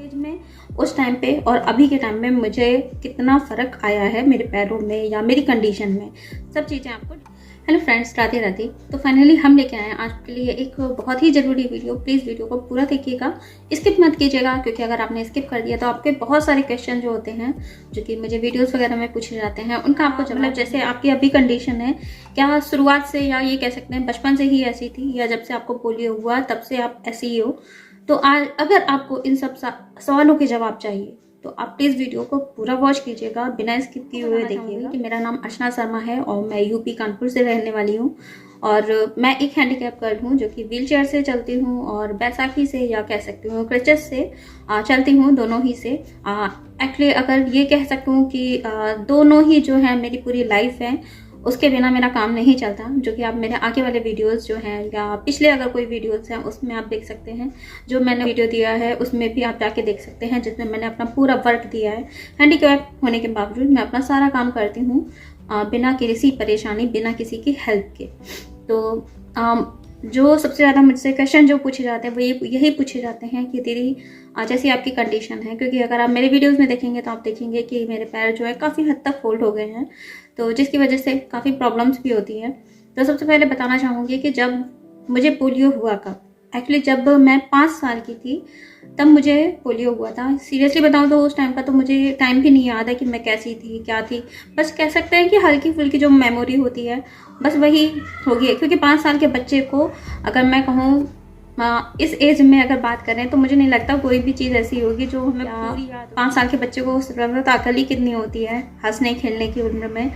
As में उस time पे और अभी के टाइम में मुझे कितना फ़र्क आया है मेरे पैरों में या मेरी कंडीशन में, सब चीज़ें आपको। Hello friends, Radhe Radhe. तो फाइनली हम लेके आए हैं आज के लिए एक बहुत ही ज़रूरी वीडियो। प्लीज़ वीडियो को पूरा देखिएगा, स्किप मत कीजिएगा, क्योंकि अगर आपने स्किप कर दिया तो आपके बहुत सारे क्वेश्चन जो होते हैं, जो कि मुझे वीडियोस वगैरह में पूछे जाते हैं, उनका आपको जवाब, जैसे आपकी अभी कंडीशन है, क्या शुरुआत से या ये कह सकते हैं बचपन से ही ऐसी थी, या जब से आपको पोलियो हुआ तब से आप ऐसी ही हो। तो आज अगर आपको इन सब सवालों के जवाब चाहिए तो आप प्लीज़ वीडियो को पूरा वॉच कीजिएगा, बिना स्किप किए हुए देखिएगा। कि मेरा नाम अर्चना शर्मा है और मैं यूपी कानपुर से रहने वाली हूँ और मैं एक हैंडीकैप गर्ल हूँ जो कि व्हीलचेयर से चलती हूँ और बैसाखी से या कह सकती हूँ क्रचेस से चलती हूँ, दोनों ही से। एक्चुअली अगर ये कह सकती हूँ कि दोनों ही जो है मेरी पूरी लाइफ है, उसके बिना मेरा काम नहीं चलता, जो कि आप मेरे आगे वाले वीडियोस जो हैं या पिछले अगर कोई वीडियोस हैं उसमें आप देख सकते हैं। जो मैंने वीडियो दिया है उसमें भी आप जाके देख सकते हैं, जिसमें मैंने अपना पूरा वर्क दिया है। हैंडीकैप होने के बावजूद मैं अपना सारा काम करती हूँ बिना किसी परेशानी, बिना किसी की हेल्प के। तो जो सबसे ज़्यादा मुझसे क्वेश्चन जो पूछे जाते हैं वो यही पूछे जाते हैं कि दीदी जैसी आपकी कंडीशन है, क्योंकि अगर आप मेरे वीडियोस में देखेंगे तो आप देखेंगे कि मेरे पैर जो है काफ़ी हद तक फोल्ड हो गए हैं, तो जिसकी वजह से काफ़ी प्रॉब्लम्स भी होती हैं। तो सबसे पहले बताना चाहूँगी कि जब मुझे पोलियो हुआ, कब एक्चुअली जब मैं 5 साल की थी तब मुझे पोलियो हुआ था। सीरियसली बताऊँ तो उस टाइम का तो मुझे टाइम भी नहीं याद है कि मैं कैसी थी, क्या थी। बस कह सकते हैं कि हल्की फुल्की जो मेमोरी होती है बस वही होगी, क्योंकि 5 साल के बच्चे को अगर मैं कहूँ इस एज में अगर बात करें तो मुझे नहीं लगता कोई भी चीज़ ऐसी होगी जो हमें पूरी याद। 5 साल के बच्चे को उस वक्त अकल ही कितनी होती है हंसने खेलने की उम्र में।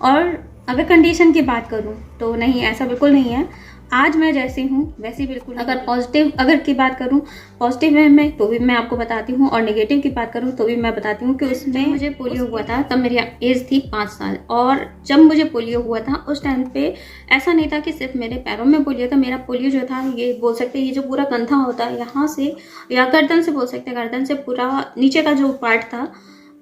और अगर कंडीशन की बात करूं तो नहीं, ऐसा बिल्कुल नहीं है। आज मैं जैसी हूँ वैसी बिल्कुल। अगर पॉजिटिव की बात करूँ पॉजिटिव वे में तो भी मैं आपको बताती हूँ, और नेगेटिव की बात करूँ तो भी मैं बताती हूँ कि उसमें मुझे पोलियो हुआ था तब मेरी एज थी 5 साल। और जब मुझे पोलियो हुआ था उस टाइम पे ऐसा नहीं था कि सिर्फ मेरे पैरों में पोलियो था। मेरा पोलियो जो था, ये बोल सकते हैं, ये जो पूरा कंधा होता है यहाँ से या गर्दन से, बोल सकते हैं गर्दन से पूरा नीचे का जो पार्ट था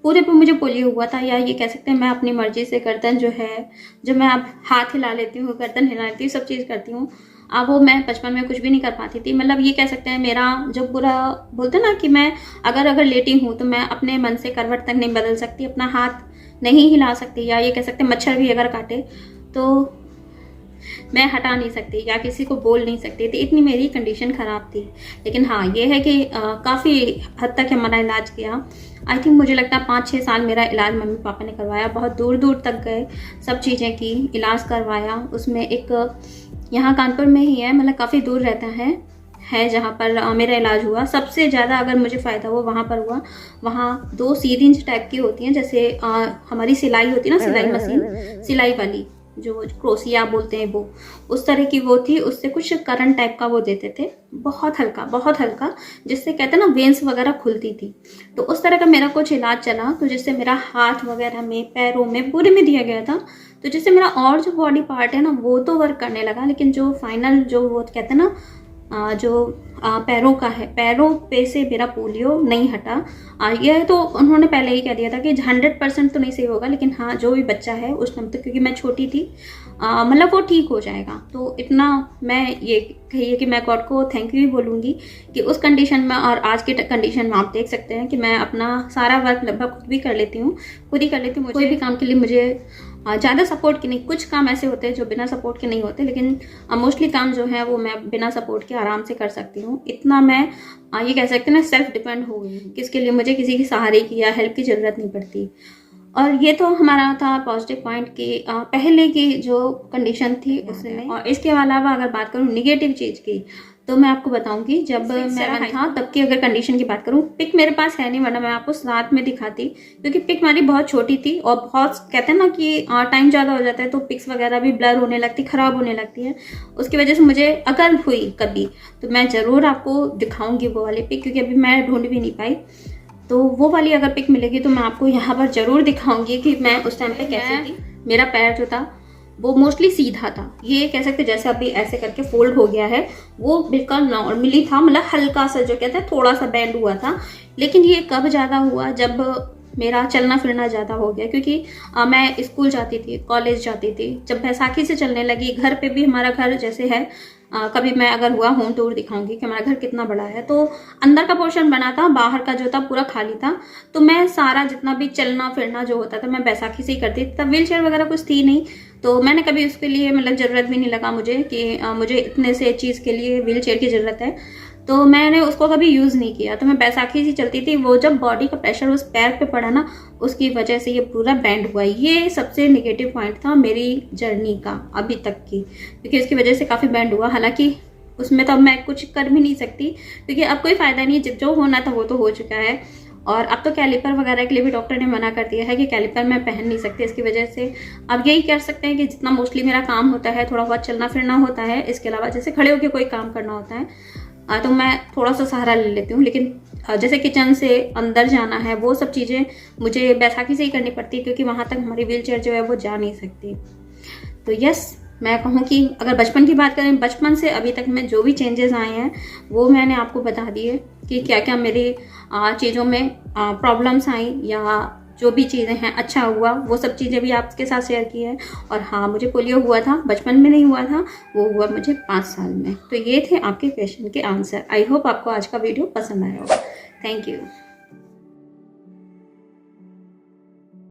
पूरे पे मुझे पोलियो हुआ था। या ये कह सकते हैं मैं अपनी मर्जी से गर्दन जो है, जो मैं अब हाथ हिला लेती हूँ, गर्दन हिला लेती हूँ, सब चीज़ करती हूँ, अब वो मैं बचपन में कुछ भी नहीं कर पाती थी। मतलब ये कह सकते हैं मेरा जो पूरा बोलते हैं ना कि मैं अगर लेटी हूँ तो मैं अपने मन से करवट तक नहीं बदल सकती, अपना हाथ नहीं हिला सकती, या ये कह सकते हैं मच्छर भी अगर काटे तो मैं हटा नहीं सकती या किसी को बोल नहीं सकती थी, इतनी मेरी कंडीशन ख़राब थी। लेकिन हाँ ये है कि काफ़ी हद तक हमारा इलाज किया। आई थिंक मुझे लगता है 5-6 साल मेरा इलाज मम्मी पापा ने करवाया, बहुत दूर दूर तक गए, सब चीज़ें की, इलाज करवाया। उसमें एक यहाँ कानपुर में ही है, मतलब काफ़ी दूर रहता है जहाँ पर मेरा इलाज हुआ। सबसे ज़्यादा अगर मुझे फ़ायदा हुआ वहाँ पर हुआ। वहाँ 2 सीरिंज टाइप की होती हैं, जैसे हमारी सिलाई होती है ना, सिलाई मशीन, सिलाई वाली जो क्रोसिया बोलते हैं, वो उस तरह की वो थी। उससे कुछ करंट टाइप का वो देते थे, बहुत हल्का, जिससे कहते हैं ना वेंस वगैरह खुलती थी। तो उस तरह का मेरा कुछ इलाज चला, तो जिससे मेरा हाथ वगैरह में, पैरों में, पूरे में दिया गया था। तो जिससे मेरा और जो बॉडी पार्ट है ना वो तो वर्क करने लगा, लेकिन जो फाइनल जो वो कहते हैं ना जो पैरों का है, पैरों पे से मेरा पोलियो नहीं हटा। यह तो उन्होंने पहले ही कह दिया था कि 100% तो नहीं सही होगा, लेकिन हाँ जो भी बच्चा है उस टाइम तक, क्योंकि मैं छोटी थी, मतलब वो ठीक हो जाएगा। तो इतना मैं ये कहिए कि मैं गॉड को थैंक यू ही बोलूँगी कि उस कंडीशन में और आज की कंडीशन में आप देख सकते हैं कि मैं अपना सारा वर्क लगभग खुद भी कर लेती हूँ, खुद ही कर लेती हूँ। कोई भी काम के लिए मुझे ज़्यादा सपोर्ट की नहीं, कुछ काम ऐसे होते हैं जो बिना सपोर्ट के नहीं होते, लेकिन मोस्टली काम जो है वो मैं बिना सपोर्ट के आराम से कर सकती हूँ। इतना मैं ये कह सकते हैं ना सेल्फ डिपेंड हो गई हूँ, किसके लिए मुझे किसी के सहारे की या हेल्प की ज़रूरत नहीं पड़ती। और ये तो हमारा था पॉजिटिव पॉइंट की पहले की जो कंडीशन थी उसमें। और इसके अलावा अगर बात करूँ निगेटिव चीज़ की तो मैं आपको बताऊंगी, जब मेरा था तब की अगर कंडीशन की बात करूँ, पिक मेरे पास है नहीं, वरना मैं आपको साथ में दिखाती, क्योंकि पिक हमारी बहुत छोटी थी और बहुत कहते हैं ना कि टाइम ज़्यादा हो जाता है तो पिक्स वगैरह भी ब्लर होने लगती, ख़राब होने लगती है। उसकी वजह से मुझे अगर हुई कभी तो मैं ज़रूर आपको दिखाऊंगी वो वाली पिक, क्योंकि अभी मैं ढूंढ भी नहीं पाई। तो वो वाली अगर पिक मिलेगी तो मैं आपको यहाँ पर ज़रूर दिखाऊंगी कि मैं उस टाइम पे कैसी थी। मेरा पैर जो था वो मोस्टली सीधा था, ये कह सकते जैसे अभी ऐसे करके फोल्ड हो गया है, वो बिल्कुल नॉर्मली था, मतलब हल्का सा जो कहते हैं थोड़ा सा बैंड हुआ था। लेकिन ये कब ज़्यादा हुआ, जब मेरा चलना फिरना ज़्यादा हो गया, क्योंकि मैं स्कूल जाती थी, कॉलेज जाती थी, जब बैसाखी से चलने लगी, घर पे भी हमारा घर जैसे है कभी मैं अगर हुआ होम टूर दिखाऊंगी कि हमारा घर कितना बड़ा है। तो अंदर का पोर्शन बना था, बाहर का जो था पूरा खाली था। तो मैं सारा जितना भी चलना फिरना जो होता था मैं बैसाखी से ही करती थी। तब व्हील चेयर वगैरह कुछ थी नहीं, तो मैंने कभी उसके लिए मतलब ज़रूरत भी नहीं लगा मुझे कि मुझे इतने से चीज़ के लिए व्हील चेयर की ज़रूरत है, तो मैंने उसको कभी यूज़ नहीं किया। तो मैं बैसाखी से चलती थी। वो जब बॉडी का प्रेशर उस पैर पे पड़ा ना, उसकी वजह से ये पूरा बैंड हुआ। ये सबसे नेगेटिव पॉइंट था मेरी जर्नी का अभी तक की, क्योंकि इसकी वजह से काफ़ी बैंड हुआ। हालांकि उसमें तो अब मैं कुछ कर भी नहीं सकती, क्योंकि अब कोई फ़ायदा नहीं है, जो होना था वो तो हो चुका है। और अब तो कैलिपर वगैरह के लिए भी डॉक्टर ने मना कर दिया है कि कैलिपर मैं पहन नहीं सकती इसकी वजह से। अब यही कर सकते हैं कि जितना मोस्टली मेरा काम होता है, थोड़ा बहुत चलना फिरना होता है, इसके अलावा जैसे खड़े होकर कोई काम करना होता है तो मैं थोड़ा सा सहारा ले लेती हूँ। लेकिन जैसे किचन से अंदर जाना है, वो सब चीज़ें मुझे बैसाखी से ही करनी पड़ती है, क्योंकि वहाँ तक हमारी व्हील चेयर जो है वो जा नहीं सकती। तो यस, मैं कहूँ कि अगर बचपन की बात करें, बचपन से अभी तक में जो भी चेंजेस आए हैं वो मैंने आपको बता दिए कि क्या क्या मेरी चीज़ों में प्रॉब्लम्स आई, या जो भी चीज़ें हैं अच्छा हुआ, वो सब चीज़ें भी आपके साथ शेयर की है। और हाँ, मुझे पोलियो हुआ था, बचपन में नहीं हुआ था, वो हुआ मुझे 5 साल में। तो ये थे आपके क्वेश्चन के आंसर। आई होप आपको आज का वीडियो पसंद आया होगा। Thank you.